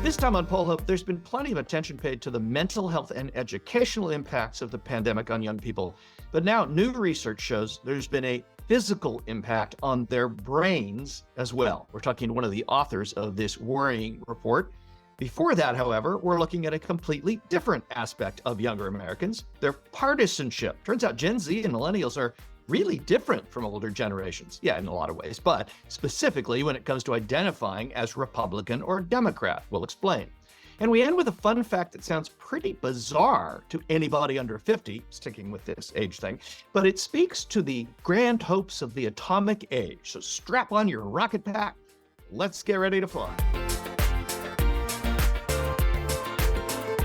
This time on Poll Hope, there's been plenty of attention paid to the mental health and educational impacts of the pandemic on young people. But now new research shows there's been a physical impact on their brains as well. We're talking to one of the authors of this worrying report. Before that, however, we're looking at a completely different aspect of younger Americans, their partisanship. Turns out Gen Z and millennials are really different from older generations. Yeah, in a lot of ways, but specifically when it comes to identifying as Republican or Democrat. We'll explain. And we end with a fun fact that sounds pretty bizarre to anybody under 50, sticking with this age thing, but it speaks to the grand hopes of the atomic age. So strap on your rocket pack. Let's get ready to fly.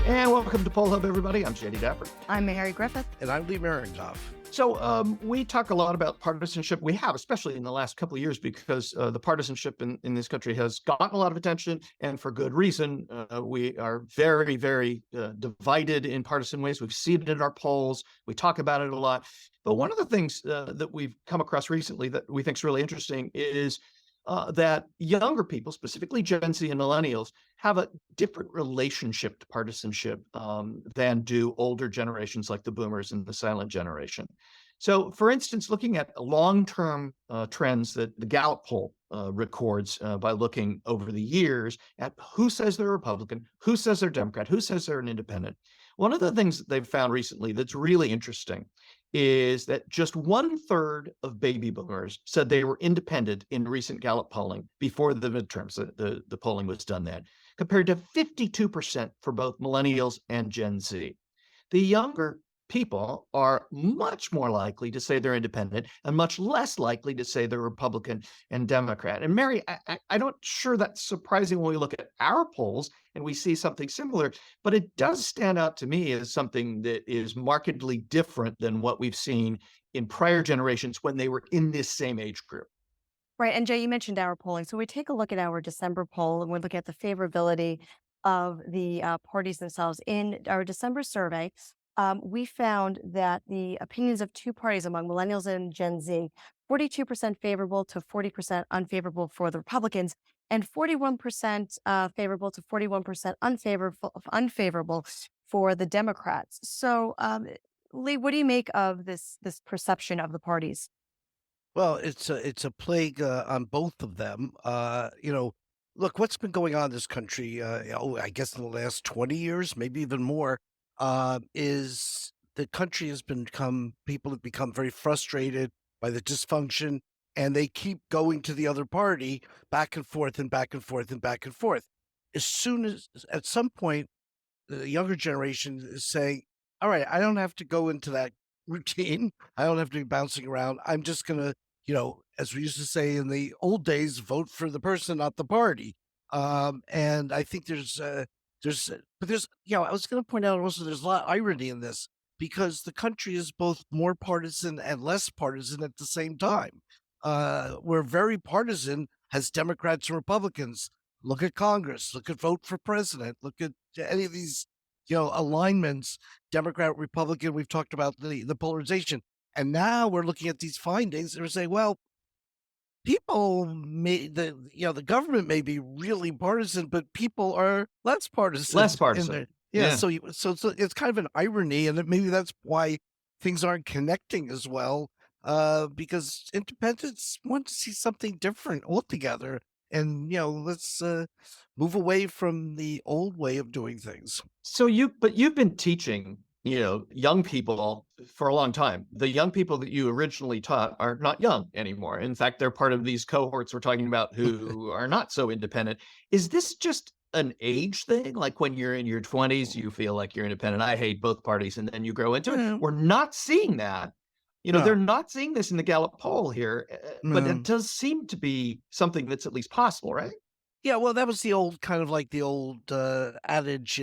And welcome to Poll Hub, everybody. I'm JD Dapper. I'm Mary Griffith. And I'm Lee Marengoff. So we talk a lot about partisanship. We have, especially in the last couple of years, because the partisanship in this country has gotten a lot of attention, and for good reason. We are very, very divided in partisan ways. We've seen it in our polls. We talk about it a lot. But one of the things that we've come across recently that we think is really interesting is that younger people, specifically Gen Z and millennials, have a different relationship to partisanship than do older generations like the boomers and the silent generation. So, for instance, looking at long-term trends that the Gallup poll records by looking over the years at who says they're Republican, who says they're Democrat, who says they're an independent. One of the things that they've found recently that's really interesting is that just 1/3 of baby boomers said they were independent in recent Gallup polling before the midterms. The polling was done then, compared to 52% for both millennials and Gen Z. The younger people are much more likely to say they're independent and much less likely to say they're Republican and Democrat. And Mary, I'm not sure that's surprising when we look at our polls and we see something similar, but it does stand out to me as something that is markedly different than what we've seen in prior generations when they were in this same age group. Right. And Jay, you mentioned our polling. So we take a look at our December poll and we look at the favorability of the parties themselves. In our December survey, we found that the opinions of two parties among millennials and Gen Z, 42% favorable to 40% unfavorable for the Republicans, and 41% favorable to 41% unfavorable for the Democrats. So, Lee, what do you make of this perception of the parties? Well, it's a plague on both of them. Look, what's been going on in this country, I guess in the last 20 years, maybe even more, is the country people have become very frustrated by the dysfunction, and they keep going to the other party back and forth and back and forth and back and forth. As soon as, at some point, the younger generation is saying, all right, I don't have to go into that routine. I don't have to be bouncing around. I'm just going to, as we used to say in the old days, vote for the person, not the party. And I think but there's, I was going to point out also there's a lot of irony in this because the country is both more partisan and less partisan at the same time. We're very partisan as Democrats and Republicans. Look at Congress, look at vote for president, look at any of these, alignments, Democrat, Republican. We've talked about the polarization. And now we're looking at these findings and we're saying, well, the government may be really partisan, but people are less partisan. Less partisan. Yeah. So it's kind of an irony, and maybe that's why things aren't connecting as well, because independents want to see something different altogether. And, let's move away from the old way of doing things. So you've been teaching, young people for a long time. The young people that you originally taught are not young anymore. In fact, they're part of these cohorts we're talking about who are not so independent. Is this just an age thing? Like when you're in your 20s, you feel like you're independent. I hate both parties. And then you grow into it. We're not seeing that. No. They're not seeing this in the Gallup poll here, but No. it does seem to be something that's at least possible, right? Yeah, well, that was the old kind of like the old adage,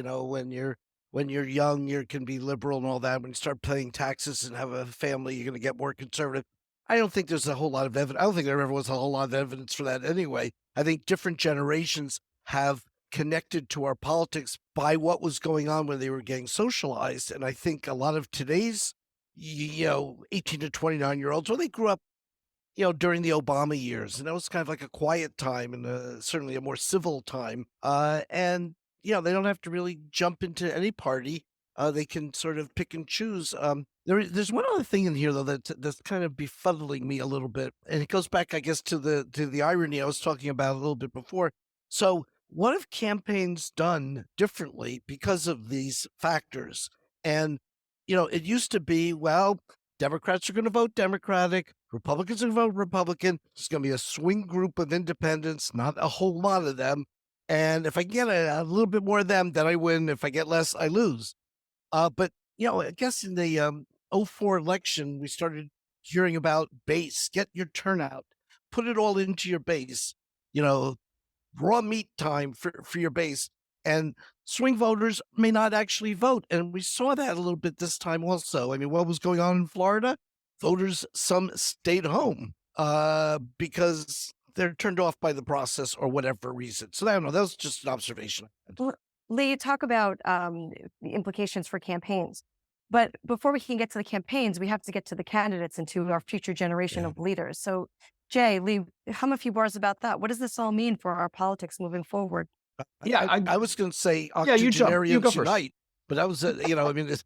when you're young, you can be liberal and all that. When you start paying taxes and have a family, you're going to get more conservative. I don't think there's a whole lot of evidence. I don't think there ever was a whole lot of evidence for that anyway. I think different generations have connected to our politics by what was going on when they were getting socialized. And I think a lot of today's 18 to 29-year-olds, well, they grew up, during the Obama years, and that was kind of like a quiet time and certainly a more civil time. And they don't have to really jump into any party. They can sort of pick and choose. There's one other thing in here though that's kind of befuddling me a little bit, and it goes back, I guess, to the irony I was talking about a little bit before. So, what have campaigns done differently because of these factors? And it used to be, well, Democrats are going to vote Democratic, Republicans are going to vote Republican. It's going to be a swing group of independents, not a whole lot of them. And if I get a little bit more of them, then I win. If I get less, I lose. But I guess in the '04 election, we started hearing about base. Get your turnout, put it all into your base. You know, raw meat time for your base. And swing voters may not actually vote. And we saw that a little bit this time also. I mean, what was going on in Florida? Voters, some stayed home because they're turned off by the process or whatever reason. So I don't know. That was just an observation. Well, Lee, talk about the implications for campaigns. But before we can get to the campaigns, we have to get to the candidates and to our future generation Yeah. of leaders. So, Jay, Lee, hum a few bars about that. What does this all mean for our politics moving forward? Yeah, I was going to say yeah, you jump. You go octogenarians first. unite, but that was, I mean,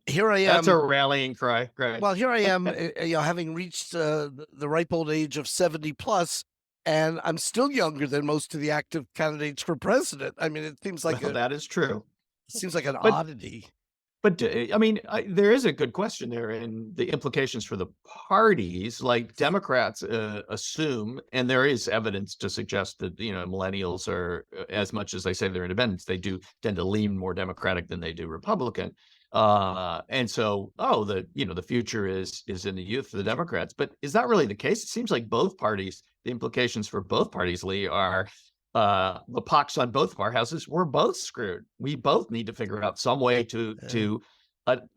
here I That's a am. rallying cry. Great. Well, here I am, having reached the ripe old age of 70 plus, and I'm still younger than most of the active candidates for president. I mean, it seems like Well, that is true. an But oddity. But I mean, there is a good question there, and the implications for the parties. Like Democrats assume, and there is evidence to suggest that millennials are, as much as they say they're independents, they do tend to lean more Democratic than they do Republican. And so, the future is in the youth of the Democrats. But is that really the case? It seems like both parties, the implications for both parties, Lee, are the pox on both of our houses. We're both screwed. We both need to figure out some way to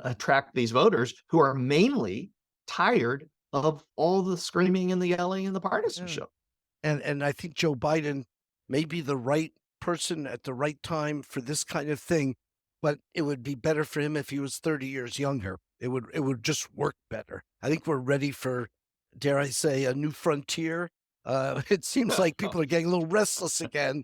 attract these voters who are mainly tired of all the screaming and the yelling and the partisanship. And I think Joe Biden may be the right person at the right time for this kind of thing, but it would be better for him if he was 30 years younger. It would just work better. I think we're ready for, dare I say, a new frontier. It seems like people are getting a little restless again.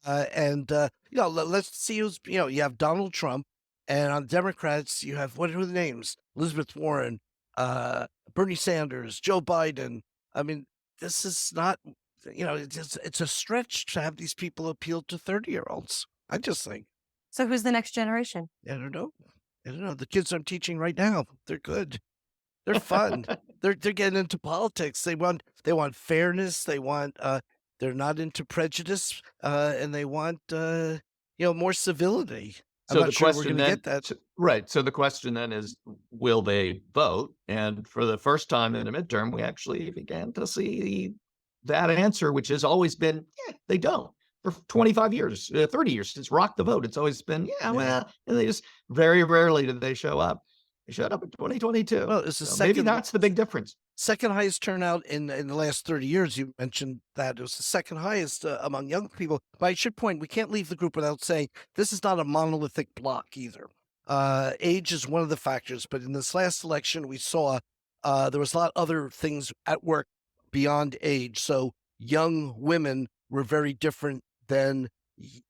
Let's see who's, you have Donald Trump, and on Democrats, you have, what are the names? Elizabeth Warren, Bernie Sanders, Joe Biden. I mean, this is not, it's a stretch to have these people appeal to 30-year-olds. I just think. So who's the next generation? I don't know. The kids I'm teaching right now, they're good. They're fun. They're getting into politics. They want fairness. They want they're not into prejudice, and they want more civility. I'm So not the sure we're question going to then, get that. right? So the question then is, will they vote? And for the first time in a midterm, we actually began to see that answer, which has always been, they don't. For 25 years, 30 years since Rock the Vote, it's always been, well, and they just very rarely did they show up. They showed up in 2022. Well, it's the So maybe second that's the big difference. second highest turnout in the last 30 years. You mentioned that it was the second highest among young people. But I should point, we can't leave the group without saying this is not a monolithic block either. Age is one of the factors, but in this last election, we saw there was a lot of other things at work beyond age. So young women were very different than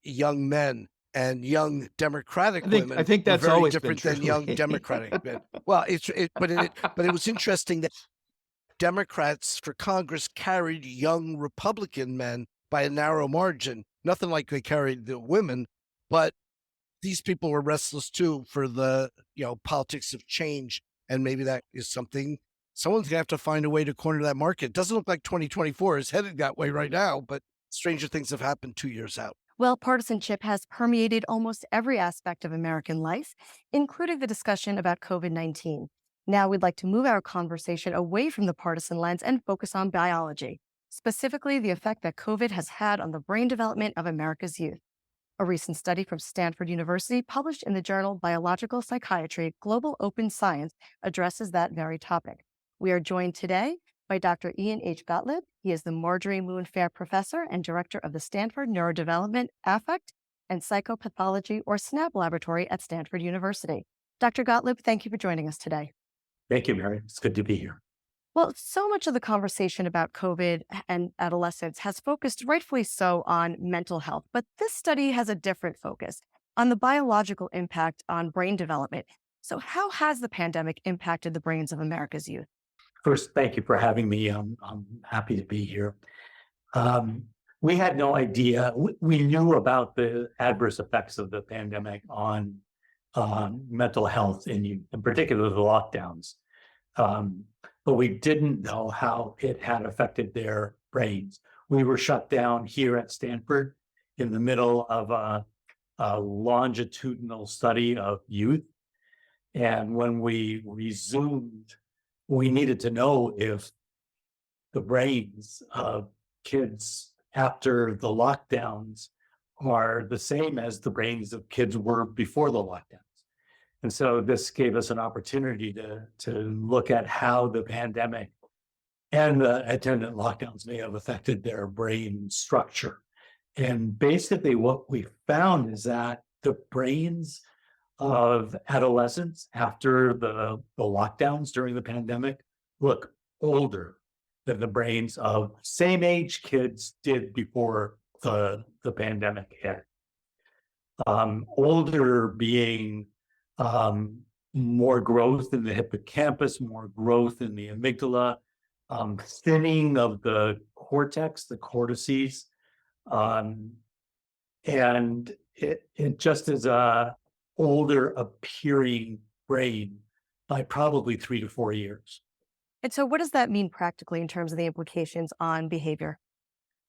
young men, and young Democratic women I think were that's very always been different than true. young Democratic men. Well, but it was interesting that Democrats for Congress carried young Republican men by a narrow margin. Nothing like they carried the women, but these people were restless too for the politics of change, and maybe that is something someone's gonna have to find a way to corner that market. Doesn't look like 2024 is headed that way right now, but stranger things have happened 2 years out. Well, partisanship has permeated almost every aspect of American life, including the discussion about COVID-19. Now we'd like to move our conversation away from the partisan lens and focus on biology, specifically the effect that COVID has had on the brain development of America's youth. A recent study from Stanford University, published in the journal Biological Psychiatry, Global Open Science, addresses that very topic. We are joined today by Dr. Ian H. Gotlib. He is the Marjorie Moon Fair Professor and Director of the Stanford Neurodevelopment, Affect, and Psychopathology, or SNAP Laboratory at Stanford University. Dr. Gotlib, thank you for joining us today. Thank you, Mary. It's good to be here. Well, so much of the conversation about COVID and adolescence has focused, rightfully so, on mental health, but this study has a different focus on the biological impact on brain development. So, how has the pandemic impacted the brains of America's youth? First, thank you for having me. I'm happy to be here. Um, we had no idea. We knew about the adverse effects of the pandemic on mental health in youth, in particular the lockdowns. Um, but we didn't know how it had affected their brains. We were shut down here at Stanford in the middle of a longitudinal study of youth. And when we resumed, we needed to know if the brains of kids after the lockdowns are the same as the brains of kids were before the lockdowns. And so this gave us an opportunity to look at how the pandemic and the attendant lockdowns may have affected their brain structure. And basically what we found is that the brains of adolescents after the lockdowns during the pandemic look older than the brains of same age kids did before the pandemic hit. Older being more growth in the hippocampus, more growth in the amygdala, thinning of the cortex, the cortices, and it just is a older appearing brain by probably 3 to 4 years. And so, what does that mean practically in terms of the implications on behavior?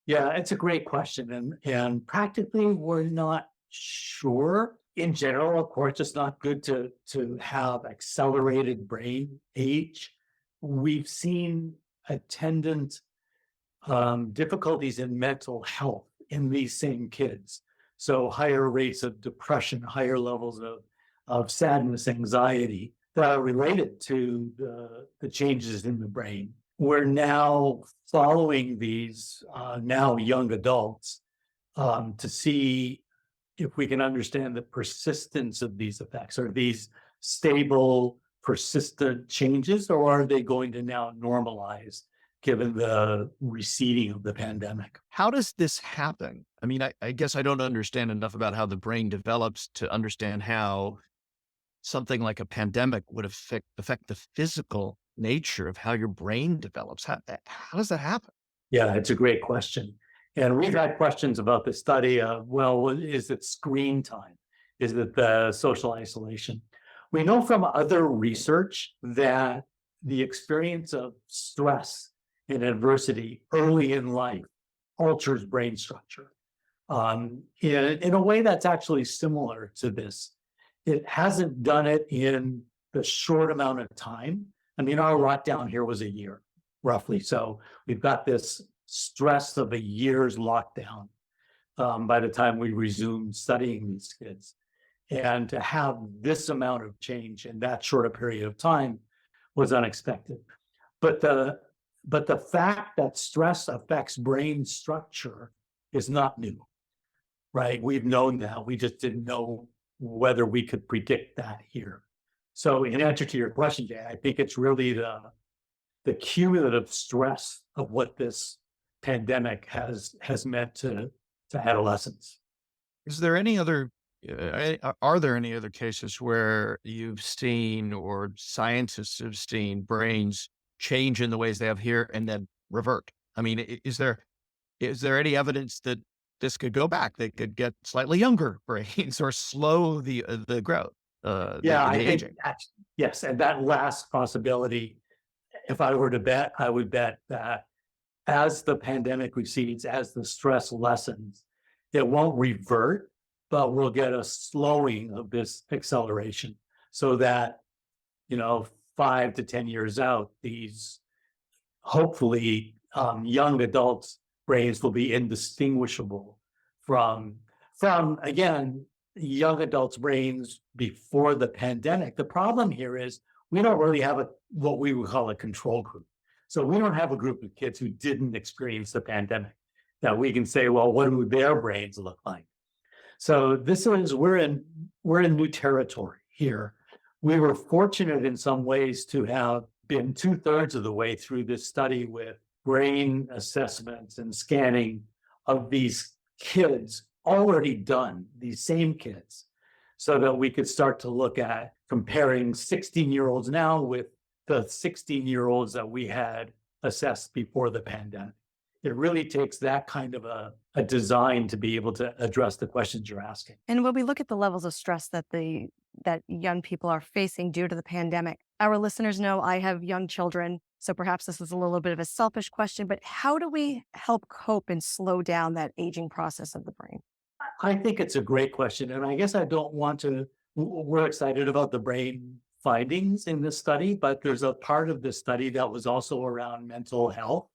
Yeah, it's a great question. And practically, we're not sure. In general, of course, it's not good to have accelerated brain age. We've seen attendant difficulties in mental health in these same kids. So higher rates of depression, higher levels of sadness, anxiety that are related to the changes in the brain. We're now following these now young adults to see if we can understand the persistence of these effects. Are these stable, persistent changes, or are they going to now normalize given the receding of the pandemic? How does this happen? I mean, I guess I don't understand enough about how the brain develops to understand how something like a pandemic would affect the physical nature of how your brain develops. How does that happen? Yeah, it's a great question. And we've had questions about the study of, well, is it screen time? Is it the social isolation? We know from other research that the experience of stress and adversity early in life alters brain structure in a way that's actually similar to this. It hasn't done it in the short amount of time. I mean, our lockdown here was a year, roughly. So we've got this stress of a year's lockdown by the time we resumed studying these kids. And to have this amount of change in that short a period of time was unexpected. But the fact that stress affects brain structure is not new, right? We've known that. We just didn't know whether we could predict that here. So in answer to your question, Jay, I think it's really the cumulative stress of what this pandemic has meant to adolescents. Is there any other, are there any other cases where you've seen or scientists have seen brains change in the ways they have here and then revert? I mean, is there any evidence that this could go back? They could get slightly younger brains or slow the growth, Yeah, the I think aging. yes, and that last possibility, if I were to bet, I would bet that as the pandemic recedes, as the stress lessens, it won't revert, but we'll get a slowing of this acceleration so that, 5 to 10 years out, these hopefully young adults' brains will be indistinguishable from again, young adults' brains before the pandemic. The problem here is we don't really have what we would call a control group. So we don't have a group of kids who didn't experience the pandemic that we can say, well, what do their brains look like? So we're in new territory here. We were fortunate in some ways to have been 2/3 of the way through this study with brain assessments and scanning of these kids already done, these same kids, so that we could start to look at comparing 16-year-olds now with the 16-year-olds that we had assessed before the pandemic. It really takes that kind of a design to be able to address the questions you're asking. And when we look at the levels of stress that young people are facing due to the pandemic, our listeners know I have young children, so perhaps this is a little bit of a selfish question, but how do we help cope and slow down that aging process of the brain? I think it's a great question. And I guess I don't want to, we're excited about the brain findings in this study, but there's a part of this study that was also around mental health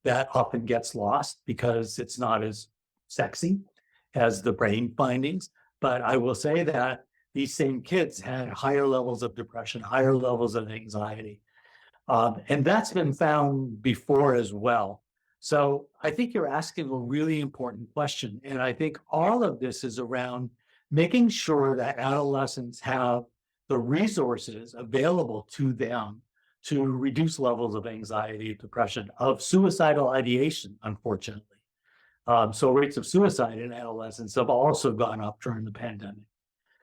that often gets lost because it's not as sexy as the brain findings. But I will say that these same kids had higher levels of depression, higher levels of anxiety. And that's been found before as well. So I think you're asking a really important question. And I think all of this is around making sure that adolescents have the resources available to them to reduce levels of anxiety, depression, of suicidal ideation, unfortunately. So rates of suicide in adolescents have also gone up during the pandemic.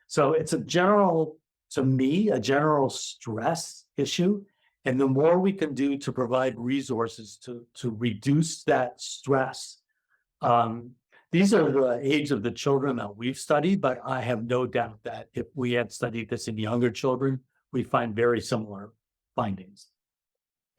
So it's to me, a general stress issue. And the more we can do to provide resources to reduce that stress, these are the age of the children that we've studied, but I have no doubt that if we had studied this in younger children, we find very similar findings.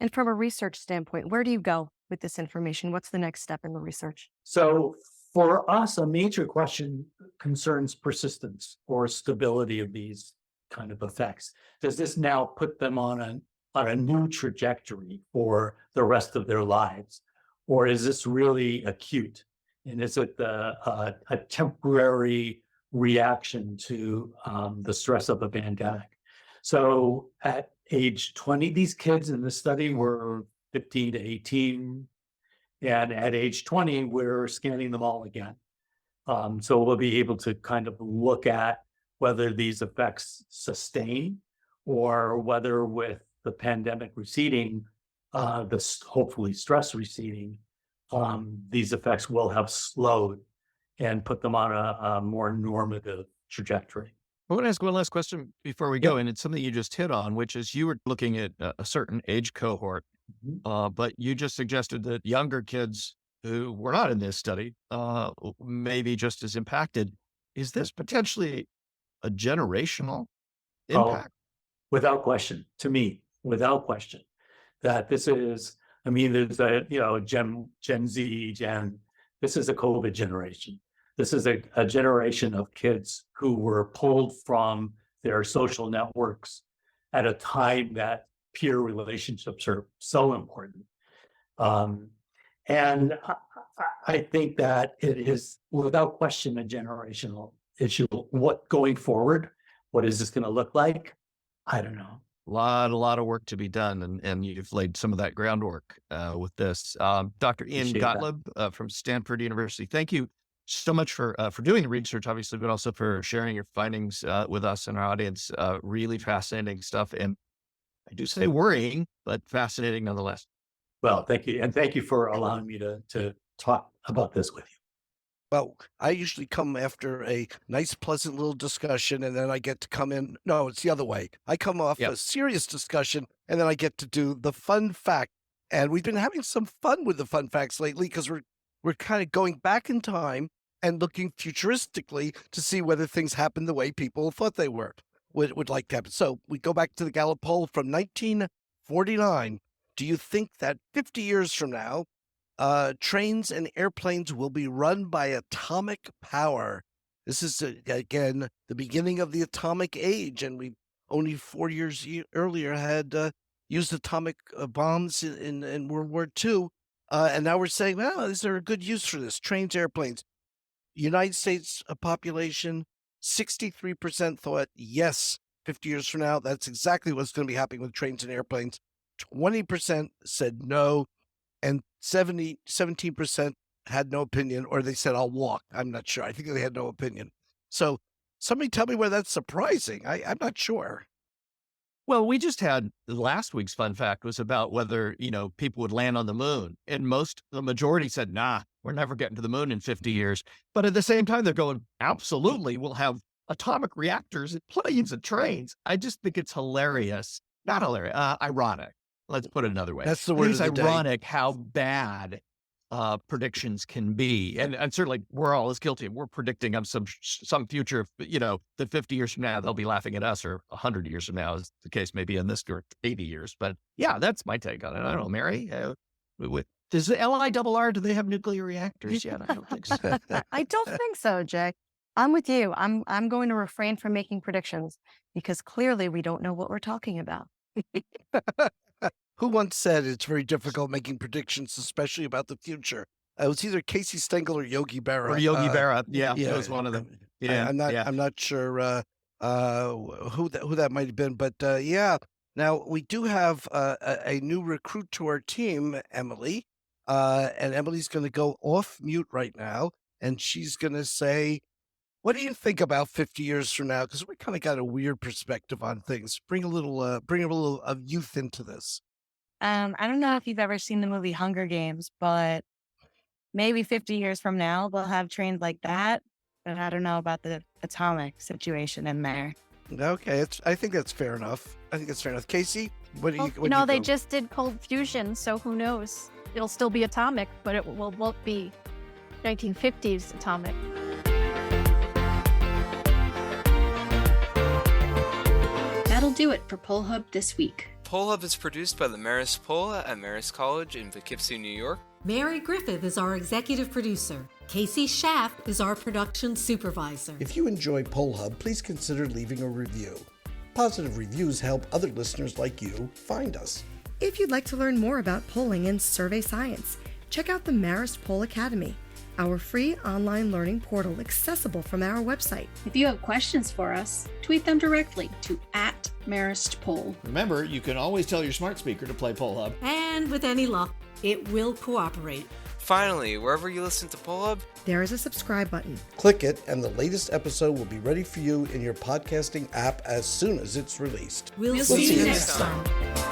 And from a research standpoint, where do you go with this information? What's the next step in the research? So for us, a major question concerns persistence or stability of these kind of effects. Does this now put them on a new trajectory for the rest of their lives? Or is this really acute? And is it a temporary reaction to the stress of the pandemic? So at age 20, these kids in the study were 15 to 18. And at age 20, we're scanning them all again. So we'll be able to kind of look at whether these effects sustain or whether with the pandemic receding, hopefully stress receding, these effects will have slowed and put them on a more normative trajectory. I want to ask one last question before we go, and it's something you just hit on, which is you were looking at a certain age cohort, but you just suggested that younger kids who were not in this study may be just as impacted. Is this potentially a generational impact? Without question, to me, without question, that this is, I mean, there's Gen Z, this is a COVID generation. This is a generation of kids who were pulled from their social networks at a time that peer relationships are so important. And I think that it is without question a generational issue. What going forward, what is this going to look like? I don't know. A lot of work to be done, and you've laid some of that groundwork with this. Dr. Ian Appreciate Gotlib from Stanford University, thank you so much for doing the research, obviously, but also for sharing your findings with us and our audience. Really fascinating stuff, and I do say worrying, but fascinating nonetheless. Well, thank you. And thank you for allowing me to talk about this with you. Well, I usually come after a nice, pleasant little discussion, and then I get to come in. No, it's the other way. I come off Yep. a serious discussion, and then I get to do the fun fact. And we've been having some fun with the fun facts lately because we're kind of going back in time and looking futuristically to see whether things happen the way people thought they would like to happen. So we go back to the Gallup poll from 1949. Do you think that 50 years from now, trains and airplanes will be run by atomic power? This is, again, the beginning of the atomic age, and we only 4 years earlier had used atomic bombs in World War II. And now we're saying, well, is there a good use for this? Trains, airplanes. United States population, 63% thought yes, 50 years from now, that's exactly what's going to be happening with trains and airplanes. 20% said no, and 17% had no opinion, or they said, I'll walk. I'm not sure. I think they had no opinion. So somebody tell me where that's surprising. I'm not sure. Well, we just had last week's fun fact was about whether, people would land on the moon. And the majority said, nah, we're never getting to the moon in 50 years. But at the same time, they're going, absolutely, we'll have atomic reactors and planes and trains. I just think it's hilarious. Not hilarious, ironic. Let's put it another way. That's the I word think of it's the day. ironic how bad predictions can be. And certainly we're all as guilty. We're predicting of some future, that 50 years from now, they'll be laughing at us, or 100 years from now, as the case may be in this, or 80 years. But yeah, that's my take on it. I don't know, Mary. Does the LIRR, do they have nuclear reactors yet? I don't think so. I don't think so, Jay. I'm with you. I'm going to refrain from making predictions because clearly we don't know what we're talking about. Who once said it's very difficult making predictions, especially about the future? It was either Casey Stengel or Yogi Berra. Or Yogi Berra. Yeah, it was one of them. Yeah, I'm not sure who that might have been, but yeah. Now we do have a new recruit to our team, Emily, and Emily's going to go off mute right now, and she's going to say, "What do you think about 50 years from now?" Because we kind of got a weird perspective on things. Bring a little of youth into this. I don't know if you've ever seen the movie Hunger Games, but maybe 50 years from now, they'll have trains like that. But I don't know about the atomic situation in there. Okay, I think that's fair enough. Casey, what do you? Well, they just did cold fusion, so who knows? It'll still be atomic, but it won't be 1950s atomic. That'll do it for Poll Hub this week. Poll Hub is produced by the Marist Poll at Marist College in Poughkeepsie, New York. Mary Griffith is our executive producer. Casey Schaff is our production supervisor. If you enjoy Poll Hub, please consider leaving a review. Positive reviews help other listeners like you find us. If you'd like to learn more about polling and survey science, check out the Marist Poll Academy, our free online learning portal accessible from our website. If you have questions for us, tweet them directly to @MaristPoll. Remember, you can always tell your smart speaker to play Poll Hub. And with any luck, it will cooperate. Finally, wherever you listen to Poll Hub, There is a subscribe button. Click it, and the latest episode will be ready for you in your podcasting app as soon as it's released. We'll see you next time.